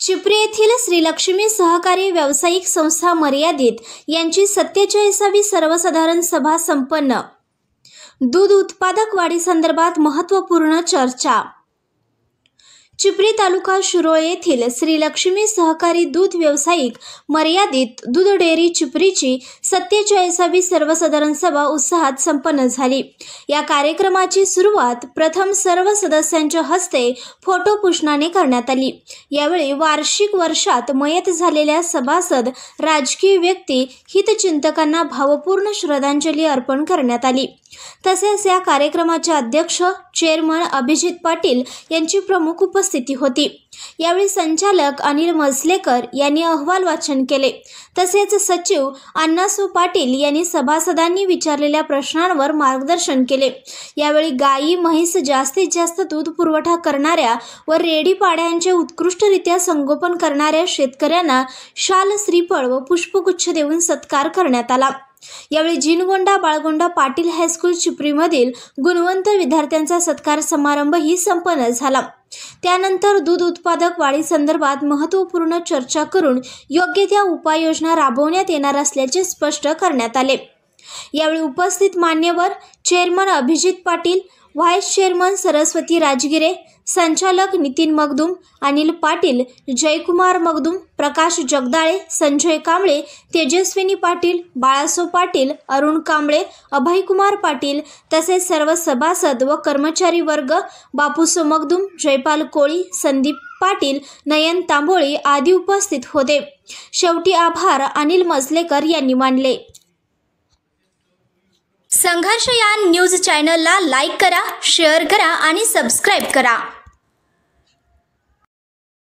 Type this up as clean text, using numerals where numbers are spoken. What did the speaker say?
चिपरी येथील श्रीलक्ष्मी सहकारी व्यावसायिक संस्था मर्यादित यांची 47वी सर्वसाधारण सभा संपन्न। दूध उत्पादक वाढीसंदर्भात महत्त्वपूर्ण चर्चा। चिपरी तालुका शिरोळ येथील श्रीलक्ष्मी सहकारी दूध व्यावसायिक मर्यादित दूध डेअरी चिपरीची 47वी सर्वसाधारण सभा उत्साहात संपन्न झाली। या कार्यक्रमाची सुरुवात प्रथम सर्व सदस्यांच्या हस्ते फोटो पुष्पाने करण्यात आली। यावेळी वार्षिक वर्षात मयत झालेल्या सभासद, राजकीय व्यक्ती, हितचिंतकांना भावपूर्ण श्रद्धांजली अर्पण करण्यात आली। तसेच या कार्यक्रमाचे अध्यक्ष चेअरमन अभिजित पाटील यांची प्रमुख उपस्थिती होती। यावेळी संचालक अनिल मजलेकर यांनी अहवाल वाचन केले। तसेच सचिव अण्णासो पाटील यांनी सभासदांनी विचारलेल्या प्रश्नांवर मार्गदर्शन केले। यावेळी गायी, म्हैस जास्तीत जास्त दूध पुरवठा करणाऱ्या व रेडी पाड्यांचे उत्कृष्टरित्या संगोपन करणाऱ्या शेतकऱ्यांना शाल, श्रीफळ व पुष्पगुच्छ देऊन सत्कार करण्यात आला। यावेळी जिनगोंडा बाळगोंडा पाटील हायस्कूल चिपरीमधील गुणवंत विद्यार्थ्यांचा सत्कार समारंभही संपन्न झाला। त्यानंतर दूध उत्पादक वाढीसंदर्भात महत्त्वपूर्ण चर्चा करून योग्य त्या उपाययोजना राबवण्यात येणार असल्याचे स्पष्ट करण्यात आले। यावेळी उपस्थित मान्यवर chairman Abhijit Patil, vice chairman Saraswati Rajgire, संचालक नितीन मगदूम, अनिल पाटील, जयकुमार मगदूम, प्रकाश जगदाळे, संजय कांबळे, तेजस्विनी पाटील, बाळासो पाटील, अरुण कांबळे, अभयकुमार पाटील तसेच सर्व सभासद व कर्मचारी वर्ग, बापूसो मगदूम, जयपाल कोळी, संदीप पाटील, नयन तांबोळी आदी उपस्थित होते। शेवटी आभार अनिल मजलेकर यांनी मानले। संघर्ष या न्यूज चॅनलला लाईक करा, शेअर करा आणि सबस्क्राईब करा।